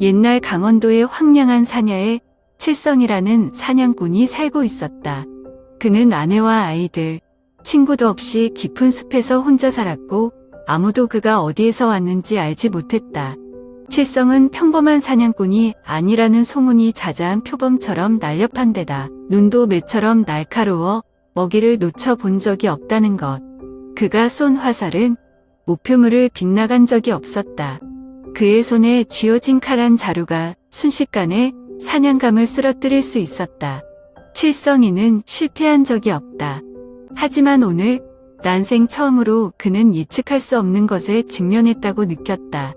옛날 강원도의 황량한 사녀에 칠성이라는 사냥꾼이 살고 있었다. 그는 아내와 아이들, 친구도 없이 깊은 숲에서 혼자 살았고 아무도 그가 어디에서 왔는지 알지 못했다. 칠성은 평범한 사냥꾼이 아니라는 소문이 자자한 표범처럼 날렵한 데다 눈도 매처럼 날카로워 먹이를 놓쳐본 적이 없다는 것. 그가 쏜 화살은 목표물을 빗나간 적이 없었다. 그의 손에 쥐어진 칼 한 자루가 순식간에 사냥감을 쓰러뜨릴 수 있었다. 칠성이는 실패한 적이 없다. 하지만 오늘 난생 처음으로 그는 예측할 수 없는 것에 직면했다고 느꼈다.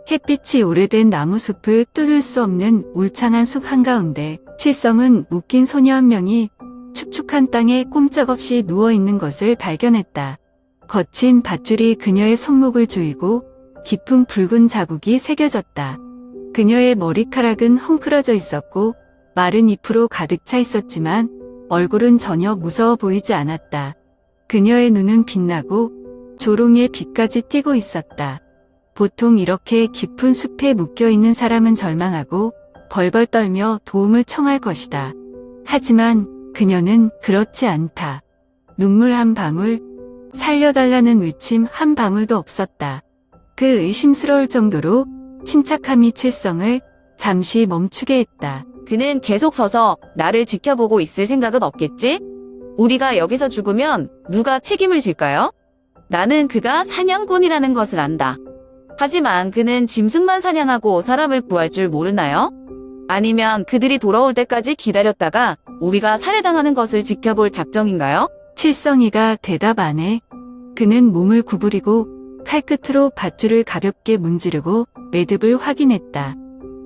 햇빛이 오래된 나무숲을 뚫을 수 없는 울창한 숲 한가운데 칠성은 웃긴 소녀 한 명이 축축한 땅에 꼼짝없이 누워있는 것을 발견했다. 거친 밧줄이 그녀의 손목을 조이고 깊은 붉은 자국이 새겨졌다. 그녀의 머리카락은 헝클어져 있었고 마른 잎으로 가득 차 있었지만 얼굴은 전혀 무서워 보이지 않았다. 그녀의 눈은 빛나고 조롱의 빛까지 띄고 있었다. 보통 이렇게 깊은 숲에 묶여있는 사람은 절망하고 벌벌 떨며 도움을 청할 것이다. 하지만 그녀는 그렇지 않다. 눈물 한 방울, 살려달라는 외침 한 방울도 없었다. 그 의심스러울 정도로 침착함이 칠성을 잠시 멈추게 했다. 그는 계속 서서 나를 지켜보고 있을 생각은 없겠지? 우리가 여기서 죽으면 누가 책임을 질까요? 나는 그가 사냥꾼이라는 것을 안다. 하지만 그는 짐승만 사냥하고 사람을 구할 줄 모르나요? 아니면 그들이 돌아올 때까지 기다렸다가 우리가 살해당하는 것을 지켜볼 작정인가요? 칠성이가 대답 안 해. 그는 몸을 구부리고 칼끝으로 밧줄을 가볍게 문지르고 매듭을 확인했다.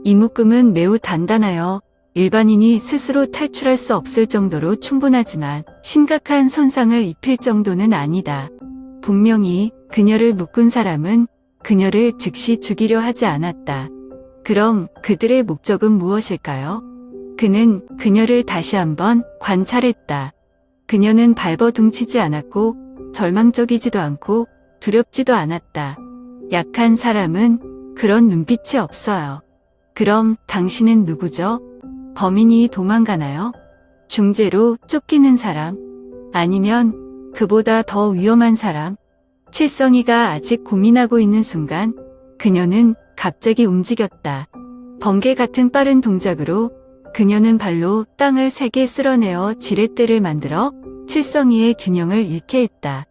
이 묶음은 매우 단단하여 일반인이 스스로 탈출할 수 없을 정도로 충분하지만 심각한 손상을 입힐 정도는 아니다. 분명히 그녀를 묶은 사람은 그녀를 즉시 죽이려 하지 않았다. 그럼 그들의 목적은 무엇일까요? 그는 그녀를 다시 한번 관찰했다. 그녀는 발버둥치지 않았고 절망적이지도 않고 두렵지도 않았다. 약한 사람은 그런 눈빛이 없어요. 그럼 당신은 누구죠? 범인이 도망가나요? 중죄로 쫓기는 사람? 아니면 그보다 더 위험한 사람? 칠성이가 아직 고민하고 있는 순간 그녀는 갑자기 움직였다. 번개 같은 빠른 동작으로 그녀는 발로 땅을 세게 쓸어내어 지렛대를 만들어 칠성이의 균형을 잃게 했다.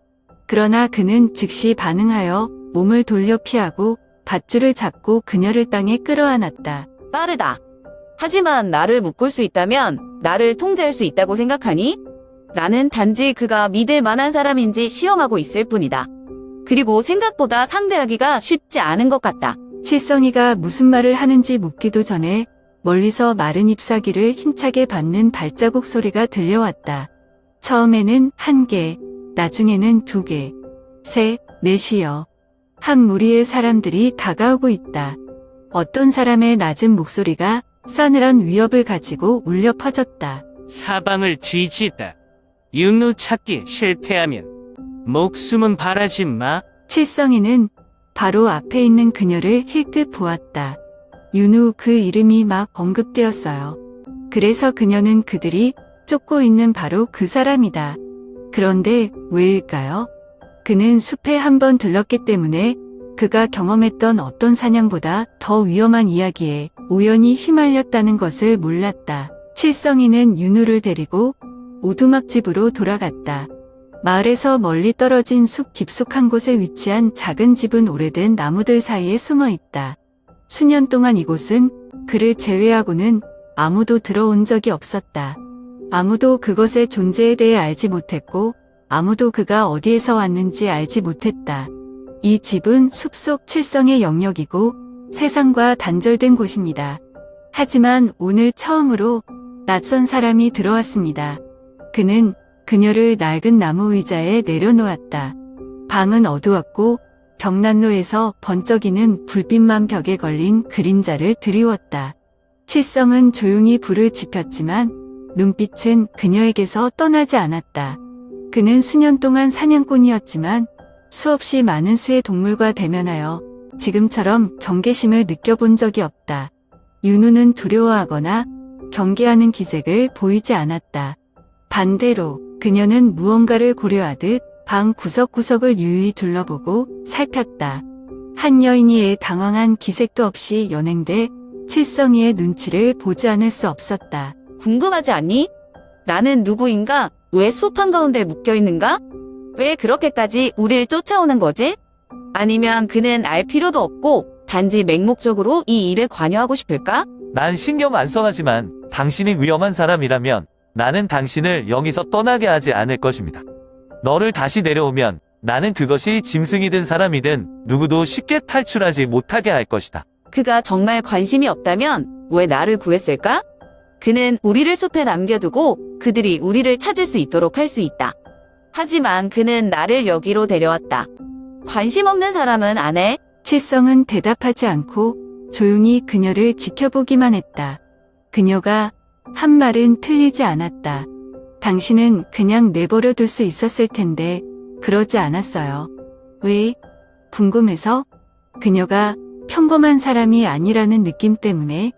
그러나 그는 즉시 반응하여 몸을 돌려 피하고 밧줄을 잡고 그녀를 땅에 끌어안았다. 빠르다. 하지만 나를 묶을 수 있다면 나를 통제할 수 있다고 생각하니? 나는 단지 그가 믿을 만한 사람인지 시험하고 있을 뿐이다. 그리고 생각보다 상대하기가 쉽지 않은 것 같다. 칠성이가 무슨 말을 하는지 묻기도 전에 멀리서 마른 잎사귀를 힘차게 밟는 발자국 소리가 들려왔다. 처음에는 1개, 나중에는 2개, 3, 4이여. 한 무리의 사람들이 다가오고 있다. 어떤 사람의 낮은 목소리가 싸늘한 위협을 가지고 울려 퍼졌다. 사방을 뒤지다. 윤우 찾기 실패하면 목숨은 바라지 마. 칠성이는 바로 앞에 있는 그녀를 힐끗 보았다. 윤우 그 이름이 막 언급되었어요. 그래서 그녀는 그들이 쫓고 있는 바로 그 사람이다. 그런데 왜일까요? 그는 숲에 한번 들렀기 때문에 그가 경험했던 어떤 사냥보다 더 위험한 이야기에 우연히 휘말렸다는 것을 몰랐다. 칠성이는 윤우를 데리고 오두막집으로 돌아갔다. 마을에서 멀리 떨어진 숲 깊숙한 곳에 위치한 작은 집은 오래된 나무들 사이에 숨어 있다. 수년 동안 이곳은 그를 제외하고는 아무도 들어온 적이 없었다. 아무도 그것의 존재에 대해 알지 못했고 아무도 그가 어디에서 왔는지 알지 못했다. 이 집은 숲속 칠성의 영역이고 세상과 단절된 곳입니다. 하지만 오늘 처음으로 낯선 사람이 들어왔습니다. 그는 그녀를 낡은 나무 의자에 내려놓았다. 방은 어두웠고 벽난로에서 번쩍이는 불빛만 벽에 걸린 그림자를 드리웠다. 칠성은 조용히 불을 지폈지만 눈빛은 그녀에게서 떠나지 않았다. 그는 수년 동안 사냥꾼이었지만 수없이 많은 수의 동물과 대면하여 지금처럼 경계심을 느껴본 적이 없다. 윤우는 두려워하거나 경계하는 기색을 보이지 않았다. 반대로 그녀는 무언가를 고려하듯 방 구석구석을 유유히 둘러보고 살폈다. 한 여인이 당황한 기색도 없이 연행돼 칠성이의 눈치를 보지 않을 수 없었다. 궁금하지 않니? 나는 누구인가? 왜 숲 한가운데 묶여있는가? 왜 그렇게까지 우릴 쫓아오는 거지? 아니면 그는 알 필요도 없고 단지 맹목적으로 이 일에 관여하고 싶을까? 난 신경 안 써하지만 당신이 위험한 사람이라면 나는 당신을 여기서 떠나게 하지 않을 것입니다. 너를 다시 내려오면 나는 그것이 짐승이든 사람이든 누구도 쉽게 탈출하지 못하게 할 것이다. 그가 정말 관심이 없다면 왜 나를 구했을까? 그는 우리를 숲에 남겨두고 그들이 우리를 찾을 수 있도록 할 수 있다. 하지만 그는 나를 여기로 데려왔다. 관심 없는 사람은 안 해. 칠성은 대답하지 않고 조용히 그녀를 지켜보기만 했다. 그녀가 한 말은 틀리지 않았다. 당신은 그냥 내버려 둘 수 있었을 텐데 그러지 않았어요. 왜? 궁금해서? 그녀가 평범한 사람이 아니라는 느낌 때문에.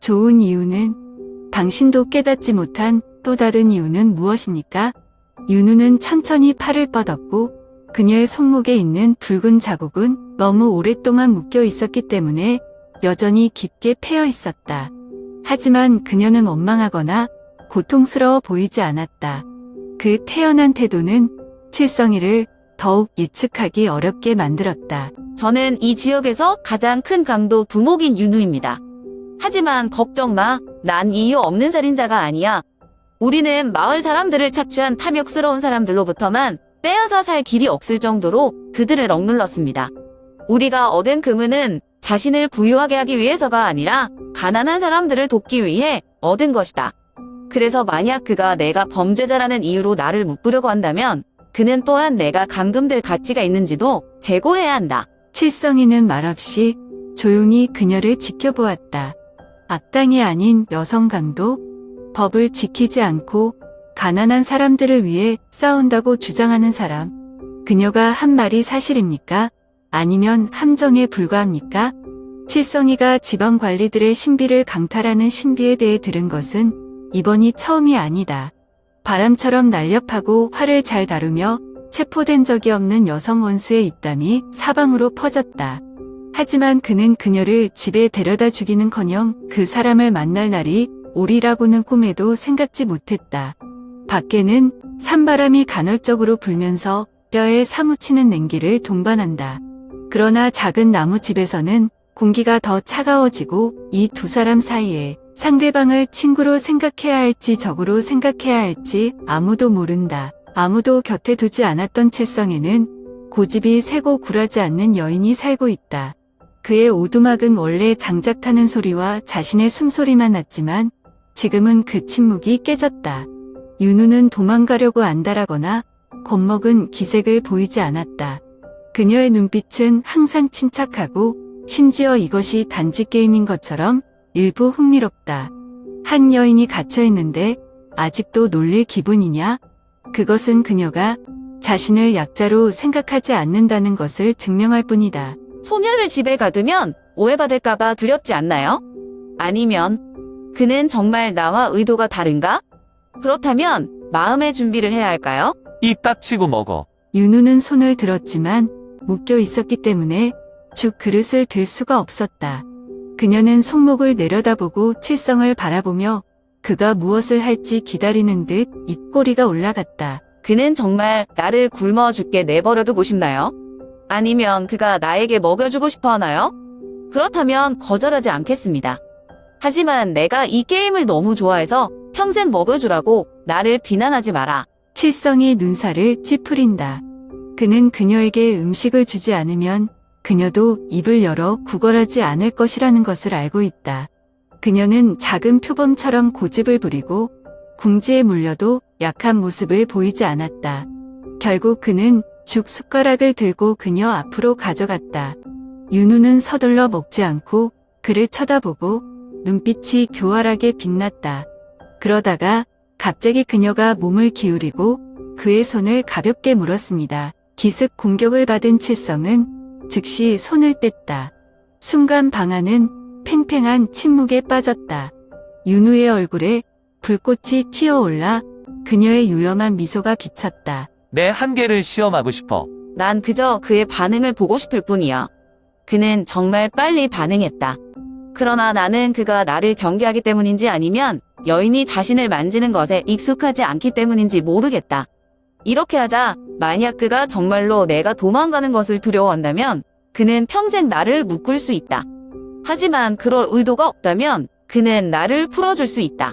좋은 이유는? 당신도 깨닫지 못한 또 다른 이유는 무엇입니까? 윤우는 천천히 팔을 뻗었고 그녀의 손목에 있는 붉은 자국은 너무 오랫동안 묶여 있었기 때문에 여전히 깊게 패여 있었다. 하지만 그녀는 원망하거나 고통스러워 보이지 않았다. 그 태연한 태도는 칠성이를 더욱 예측하기 어렵게 만들었다. 저는 이 지역에서 가장 큰 강도 두목인 윤우입니다. 하지만 걱정 마. 난 이유 없는 살인자가 아니야. 우리는 마을 사람들을 착취한 탐욕스러운 사람들로부터만 떼어서 살 길이 없을 정도로 그들을 억눌렀습니다. 우리가 얻은 금은은 자신을 부유하게 하기 위해서가 아니라 가난한 사람들을 돕기 위해 얻은 것이다. 그래서 만약 그가 내가 범죄자라는 이유로 나를 묶으려고 한다면 그는 또한 내가 감금될 가치가 있는지도 재고해야 한다. 칠성이는 말없이 조용히 그녀를 지켜보았다. 악당이 아닌 여성 강도, 법을 지키지 않고 가난한 사람들을 위해 싸운다고 주장하는 사람. 그녀가 한 말이 사실입니까? 아니면 함정에 불과합니까? 칠성이가 지방 관리들의 신비를 강탈하는 신비에 대해 들은 것은 이번이 처음이 아니다. 바람처럼 날렵하고 활을 잘 다루며 체포된 적이 없는 여성 원수의 입담이 사방으로 퍼졌다. 하지만 그는 그녀를 집에 데려다 주기는커녕 그 사람을 만날 날이 오리라고는 꿈에도 생각지 못했다. 밖에는 산바람이 간헐적으로 불면서 뼈에 사무치는 냉기를 동반한다. 그러나 작은 나무집에서는 공기가 더 차가워지고 이 두 사람 사이에 상대방을 친구로 생각해야 할지 적으로 생각해야 할지 아무도 모른다. 아무도 곁에 두지 않았던 칠성에는 고집이 세고 굴하지 않는 여인이 살고 있다. 그의 오두막은 원래 장작 타는 소리와 자신의 숨소리만 났지만 지금은 그 침묵이 깨졌다. 윤우는 도망가려고 안달하거나 겁먹은 기색을 보이지 않았다. 그녀의 눈빛은 항상 침착하고 심지어 이것이 단지 게임인 것처럼 일부 흥미롭다. 한 여인이 갇혀있는데 아직도 놀릴 기분이냐? 그것은 그녀가 자신을 약자로 생각하지 않는다는 것을 증명할 뿐이다. 소녀를 집에 가두면 오해받을까봐 두렵지 않나요? 아니면 그는 정말 나와 의도가 다른가? 그렇다면 마음의 준비를 해야 할까요? 입 닥치고 먹어. 윤우는 손을 들었지만 묶여 있었기 때문에 죽 그릇을 들 수가 없었다. 그녀는 손목을 내려다보고 칠성을 바라보며 그가 무엇을 할지 기다리는 듯 입꼬리가 올라갔다. 그는 정말 나를 굶어 죽게 내버려두고 싶나요? 아니면 그가 나에게 먹여주고 싶어 하나요? 그렇다면 거절하지 않겠습니다. 하지만 내가 이 게임을 너무 좋아해서 평생 먹여주라고 나를 비난하지 마라. 칠성이 눈살을 찌푸린다. 그는 그녀에게 음식을 주지 않으면 그녀도 입을 열어 구걸하지 않을 것이라는 것을 알고 있다. 그녀는 작은 표범처럼 고집을 부리고 궁지에 물려도 약한 모습을 보이지 않았다. 결국 그는 죽 숟가락을 들고 그녀 앞으로 가져갔다. 윤우는 서둘러 먹지 않고 그를 쳐다보고 눈빛이 교활하게 빛났다. 그러다가 갑자기 그녀가 몸을 기울이고 그의 손을 가볍게 물었습니다. 기습 공격을 받은 칠성은 즉시 손을 뗐다. 순간 방 안은 팽팽한 침묵에 빠졌다. 윤우의 얼굴에 불꽃이 튀어올라 그녀의 유염한 미소가 비쳤다. 내 한계를 시험하고 싶어. 난 그저 그의 반응을 보고 싶을 뿐이야. 그는 정말 빨리 반응했다. 그러나 나는 그가 나를 경계하기 때문인지 아니면 여인이 자신을 만지는 것에 익숙하지 않기 때문인지 모르겠다. 이렇게 하자 만약 그가 정말로 내가 도망가는 것을 두려워한다면 그는 평생 나를 묶을 수 있다. 하지만 그럴 의도가 없다면 그는 나를 풀어줄 수 있다.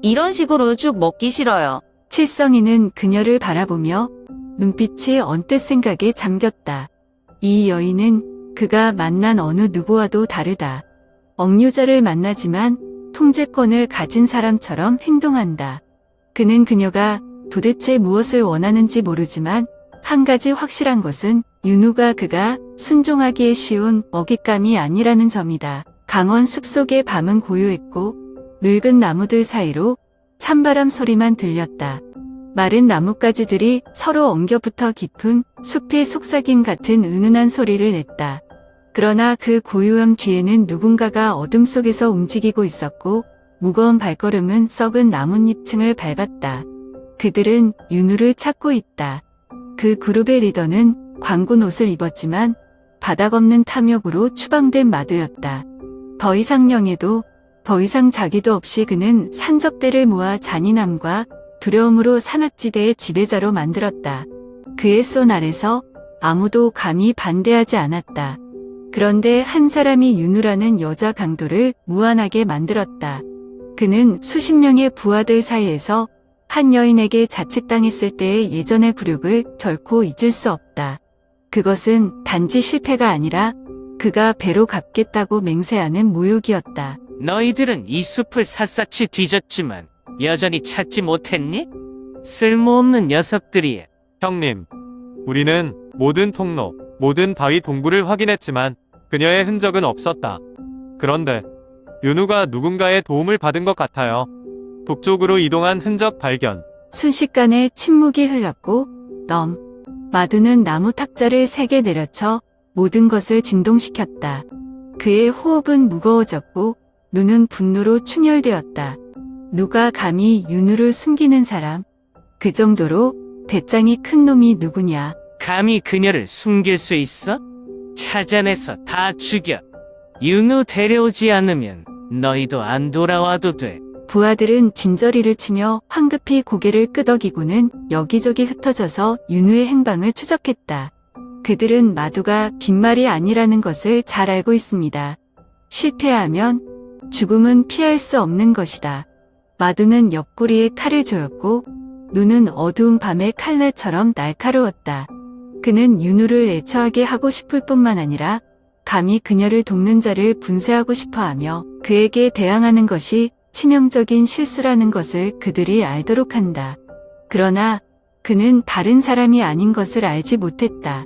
이런 식으로 쭉 먹기 싫어요. 칠성이는 그녀를 바라보며 눈빛이 언뜻 생각에 잠겼다. 이 여인은 그가 만난 어느 누구와도 다르다. 억류자를 만나지만 통제권을 가진 사람처럼 행동한다. 그는 그녀가 도대체 무엇을 원하는지 모르지만 한 가지 확실한 것은 윤우가 그가 순종하기에 쉬운 먹잇감이 아니라는 점이다. 강원 숲속의 밤은 고요했고 늙은 나무들 사이로 찬바람 소리만 들렸다. 마른 나뭇가지들이 서로 엉겨붙어 깊은 숲의 속삭임 같은 은은한 소리를 냈다. 그러나 그 고요함 뒤에는 누군가가 어둠 속에서 움직이고 있었고 무거운 발걸음은 썩은 나뭇잎층을 밟았다. 그들은 윤우를 찾고 있다. 그 그룹의 리더는 광군 옷을 입었지만 바닥 없는 탐욕으로 추방된 마도였다. 더 이상 명예도 더 이상 자기도 없이 그는 산적대를 모아 잔인함과 두려움으로 산악지대의 지배자로 만들었다. 그의 손 아래서 아무도 감히 반대하지 않았다. 그런데 한 사람이 윤우라는 여자 강도를 무한하게 만들었다. 그는 수십 명의 부하들 사이에서 한 여인에게 자책당했을 때의 예전의 굴욕을 결코 잊을 수 없다. 그것은 단지 실패가 아니라 그가 배로 갚겠다고 맹세하는 모욕이었다. 너희들은 이 숲을 샅샅이 뒤졌지만 여전히 찾지 못했니? 쓸모없는 녀석들이야. 형님, 우리는 모든 통로, 모든 바위 동굴을 확인했지만 그녀의 흔적은 없었다. 그런데 윤우가 누군가의 도움을 받은 것 같아요. 북쪽으로 이동한 흔적 발견. 순식간에 침묵이 흘렀고 마두는 나무 탁자를 3개 내려쳐 모든 것을 진동시켰다. 그의 호흡은 무거워졌고 눈은 분노로 충혈되었다. 누가 감히 윤우를 숨기는 사람? 그 정도로 배짱이 큰 놈이 누구냐? 감히 그녀를 숨길 수 있어? 찾아내서 다 죽여. 윤우 데려오지 않으면 너희도 안 돌아와도 돼. 부하들은 진저리를 치며 황급히 고개를 끄덕이고는 여기저기 흩어져서 윤우의 행방을 추적했다. 그들은 마두가 빈말이 아니라는 것을 잘 알고 있습니다. 실패하면 죽음은 피할 수 없는 것이다. 마두는 옆구리에 칼을 조였고 눈은 어두운 밤의 칼날처럼 날카로웠다. 그는 윤우를 애처하게 하고 싶을 뿐만 아니라 감히 그녀를 돕는 자를 분쇄하고 싶어하며 그에게 대항하는 것이 치명적인 실수라는 것을 그들이 알도록 한다. 그러나 그는 다른 사람이 아닌 것을 알지 못했다.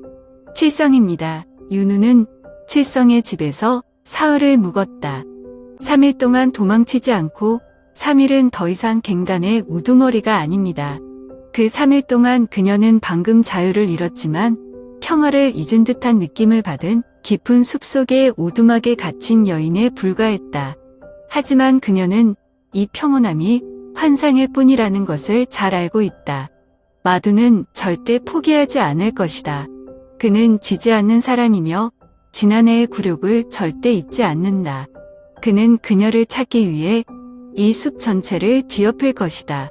칠성입니다. 윤우는 칠성의 집에서 사흘을 묵었다. 3일 동안 도망치지 않고 3일은 더 이상 갱단의 우두머리가 아닙니다. 그 3일 동안 그녀는 방금 자유를 잃었지만 평화를 잊은 듯한 느낌을 받은 깊은 숲속의 오두막에 갇힌 여인에 불과했다. 하지만 그녀는 이 평온함이 환상일 뿐이라는 것을 잘 알고 있다. 마두는 절대 포기하지 않을 것이다. 그는 지지 않는 사람이며 지난해의 굴욕을 절대 잊지 않는다. 그는 그녀를 찾기 위해 이 숲 전체를 뒤엎을 것이다.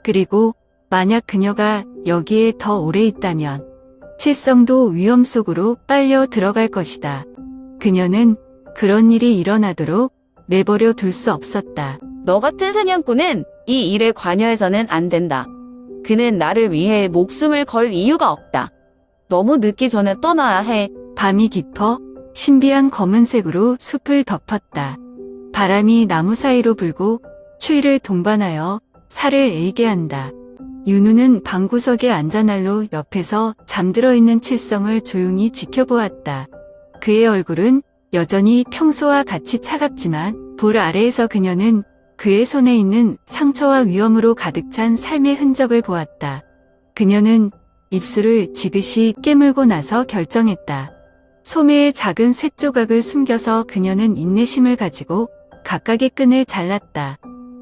그리고 만약 그녀가 여기에 더 오래 있다면 칠성도 위험 속으로 빨려 들어갈 것이다. 그녀는 그런 일이 일어나도록 내버려 둘 수 없었다. 너 같은 사냥꾼은 이 일에 관여해서는 안 된다. 그는 나를 위해 목숨을 걸 이유가 없다. 너무 늦기 전에 떠나야 해. 밤이 깊어 신비한 검은색으로 숲을 덮었다. 바람이 나무 사이로 불고 추위를 동반하여 살을 에이게 한다. 윤우는 방구석에 앉아 난로 옆에서 잠들어 있는 칠성을 조용히 지켜보았다. 그의 얼굴은 여전히 평소와 같이 차갑지만 볼 아래에서 그녀는 그의 손에 있는 상처와 위험으로 가득 찬 삶의 흔적을 보았다. 그녀는 입술을 지그시 깨물고 나서 결정했다. 소매에 작은 쇳조각을 숨겨서 그녀는 인내심을 가지고 각각의 끈을 잘랐다.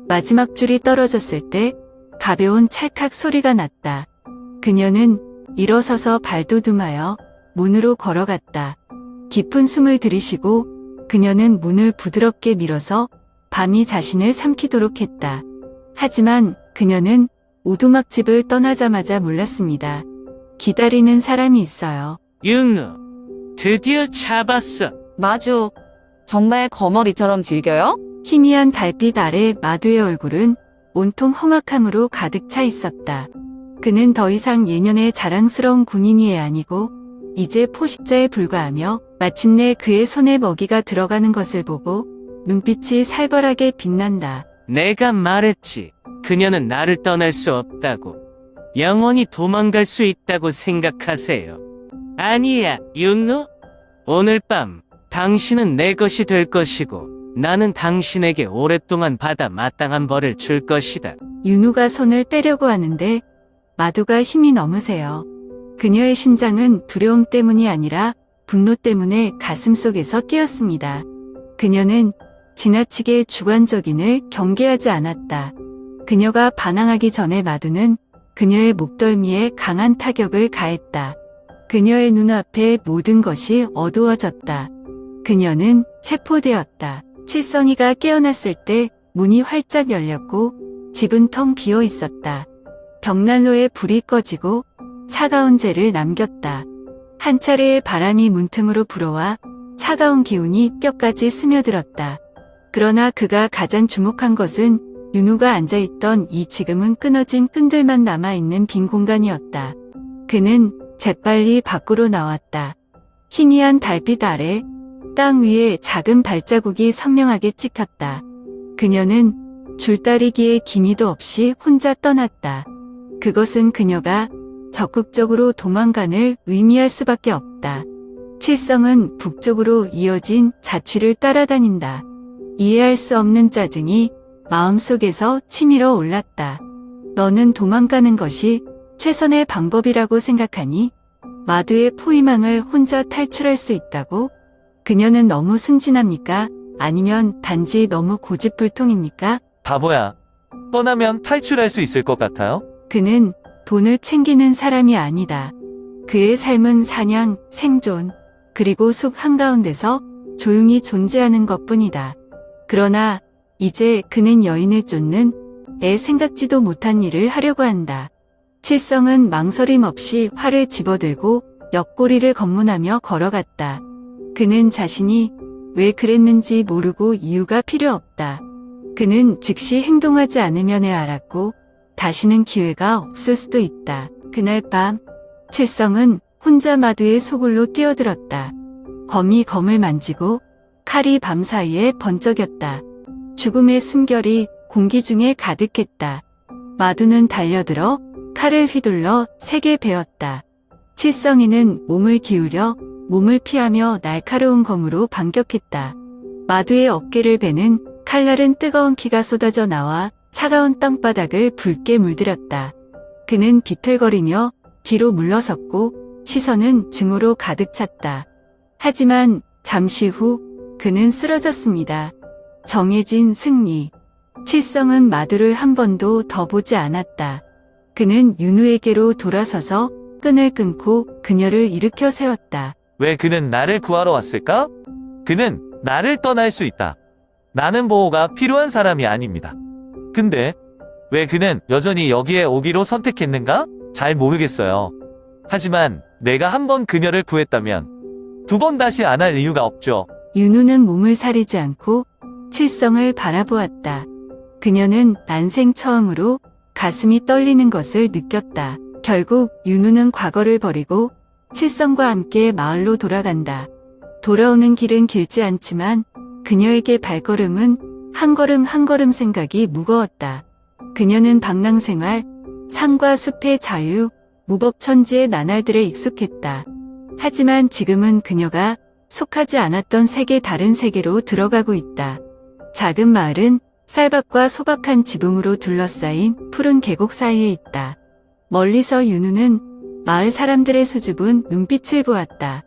마지막 줄이 떨어졌을 때 가벼운 찰칵 소리가 났다. 그녀는 일어서서 발돋움하여 문으로 걸어갔다. 깊은 숨을 들이쉬고 그녀는 문을 부드럽게 밀어서 밤이 자신을 삼키도록 했다. 하지만 그녀는 오두막집을 떠나자마자 몰랐습니다. 기다리는 사람이 있어요. 윤우, 드디어 잡았어. 마주, 정말 거머리처럼 질겨요? 희미한 달빛 아래 마두의 얼굴은 온통 험악함으로 가득 차 있었다. 그는 더 이상 예년의 자랑스러운 군인이 아니고 이제 포식자에 불과하며 마침내 그의 손에 먹이가 들어가는 것을 보고 눈빛이 살벌하게 빛난다. 내가 말했지. 그녀는 나를 떠날 수 없다고. 영원히 도망갈 수 있다고 생각하세요. 아니야, 윤우. 오늘 밤 당신은 내 것이 될 것이고 나는 당신에게 오랫동안 받아 마땅한 벌을 줄 것이다. 윤우가 손을 빼려고 하는데 마두가 힘이 넘으세요. 그녀의 심장은 두려움 때문이 아니라 분노 때문에 가슴속에서 뛰었습니다. 그녀는 지나치게 주관적인을 경계하지 않았다. 그녀가 반항하기 전에 마두는 그녀의 목덜미에 강한 타격을 가했다. 그녀의 눈앞에 모든 것이 어두워졌다. 그녀는 체포되었다. 칠성이가 깨어났을 때 문이 활짝 열렸고 집은 텅 비어 있었다. 벽난로에 불이 꺼지고 차가운 재를 남겼다. 한 차례의 바람이 문틈으로 불어와 차가운 기운이 뼈까지 스며들었다. 그러나 그가 가장 주목한 것은 윤우가 앉아있던 이 지금은 끊어진 끈들만 남아있는 빈 공간이었다. 그는 재빨리 밖으로 나왔다. 희미한 달빛 아래 땅 위에 작은 발자국이 선명하게 찍혔다. 그녀는 줄다리기에 기미도 없이 혼자 떠났다. 그것은 그녀가 적극적으로 도망간을 의미할 수밖에 없다. 칠성은 북쪽으로 이어진 자취를 따라다닌다. 이해할 수 없는 짜증이 마음속에서 치밀어 올랐다. 너는 도망가는 것이 최선의 방법이라고 생각하니? 마두의 포위망을 혼자 탈출할 수 있다고? 그녀는 너무 순진합니까? 아니면 단지 너무 고집불통입니까? 바보야. 떠나면 탈출할 수 있을 것 같아요? 그는 돈을 챙기는 사람이 아니다. 그의 삶은 사냥, 생존, 그리고 숲 한가운데서 조용히 존재하는 것뿐이다. 그러나 이제 그는 여인을 쫓는 애 생각지도 못한 일을 하려고 한다. 칠성은 망설임 없이 활을 집어들고 옆구리를 검문하며 걸어갔다. 그는 자신이 왜 그랬는지 모르고 이유가 필요 없다. 그는 즉시 행동하지 않으면 해 알았고 다시는 기회가 없을 수도 있다. 그날 밤 칠성은 혼자 마두의 소굴로 뛰어들었다. 검이 검을 만지고 칼이 밤사이에 번쩍였다. 죽음의 숨결이 공기 중에 가득했다. 마두는 달려들어 칼을 휘둘러 세게 베었다. 칠성이는 몸을 기울여 몸을 피하며 날카로운 검으로 반격했다. 마두의 어깨를 베는 칼날은 뜨거운 피가 쏟아져 나와 차가운 땅바닥을 붉게 물들였다. 그는 비틀거리며 뒤로 물러섰고 시선은 증오로 가득 찼다. 하지만 잠시 후 그는 쓰러졌습니다. 정해진 승리. 칠성은 마두를 한 번도 더 보지 않았다. 그는 윤우에게로 돌아서서 끈을 끊고 그녀를 일으켜 세웠다. 왜 그는 나를 구하러 왔을까? 그는 나를 떠날 수 있다. 나는 보호가 필요한 사람이 아닙니다. 근데 왜 그는 여전히 여기에 오기로 선택했는가? 잘 모르겠어요. 하지만 내가 한 번 그녀를 구했다면 두 번 다시 안 할 이유가 없죠. 윤우는 몸을 사리지 않고 칠성을 바라보았다. 그녀는 난생 처음으로 가슴이 떨리는 것을 느꼈다. 결국 윤우는 과거를 버리고 칠성과 함께 마을로 돌아간다. 돌아오는 길은 길지 않지만 그녀에게 발걸음은 한 걸음 한 걸음 생각이 무거웠다. 그녀는 방랑생활, 산과 숲의 자유, 무법천지의 나날들에 익숙했다. 하지만 지금은 그녀가 속하지 않았던 세계 다른 세계로 들어가고 있다. 작은 마을은 쌀밥과 소박한 지붕으로 둘러싸인 푸른 계곡 사이에 있다. 멀리서 윤우는 마을 사람들의 수줍은 눈빛을 보았다.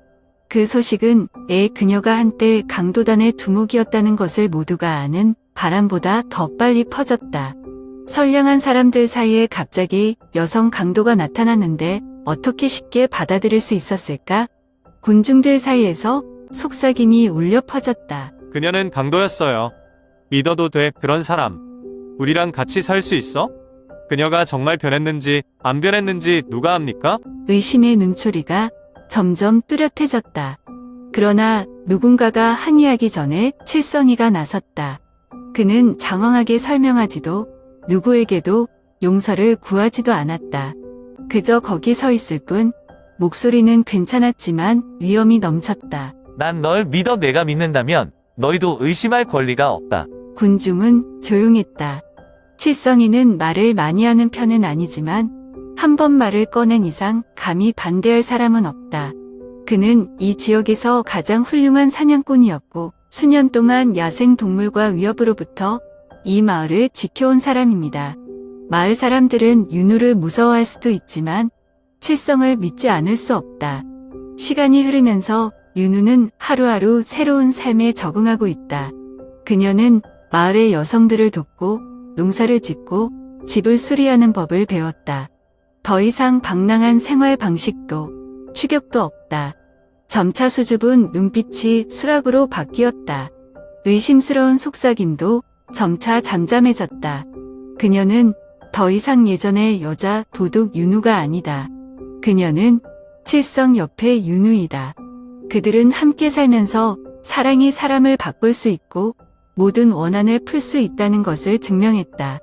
그 소식은 그녀가 한때 강도단의 두목이었다는 것을 모두가 아는 바람보다 더 빨리 퍼졌다. 선량한 사람들 사이에 갑자기 여성 강도가 나타났는데 어떻게 쉽게 받아들일 수 있었을까? 군중들 사이에서 속삭임이 울려 퍼졌다. 그녀는 강도였어요. 믿어도 돼, 그런 사람. 우리랑 같이 살 수 있어? 그녀가 정말 변했는지 안 변했는지 누가 압니까? 의심의 눈초리가 점점 뚜렷해졌다. 그러나 누군가가 항의하기 전에 칠성이가 나섰다. 그는 장황하게 설명하지도 누구에게도 용서를 구하지도 않았다. 그저 거기 서 있을 뿐. 목소리는 괜찮았지만 위험이 넘쳤다. 난 널 믿어. 내가 믿는다면 너희도 의심할 권리가 없다. 군중은 조용했다. 칠성이는 말을 많이 하는 편은 아니지만 한 번 말을 꺼낸 이상 감히 반대할 사람은 없다. 그는 이 지역에서 가장 훌륭한 사냥꾼이었고 수년 동안 야생 동물과 위협으로부터 이 마을을 지켜온 사람입니다. 마을 사람들은 윤우를 무서워할 수도 있지만 칠성을 믿지 않을 수 없다. 시간이 흐르면서 윤우는 하루하루 새로운 삶에 적응하고 있다. 그녀는 마을의 여성들을 돕고 농사를 짓고 집을 수리하는 법을 배웠다. 더 이상 방랑한 생활 방식도 추격도 없다. 점차 수줍은 눈빛이 수락으로 바뀌었다. 의심스러운 속삭임도 점차 잠잠해졌다. 그녀는 더 이상 예전의 여자 도둑 윤우가 아니다. 그녀는 칠성 옆의 윤우이다. 그들은 함께 살면서 사랑이 사람을 바꿀 수 있고 모든 원한을 풀 수 있다는 것을 증명했다.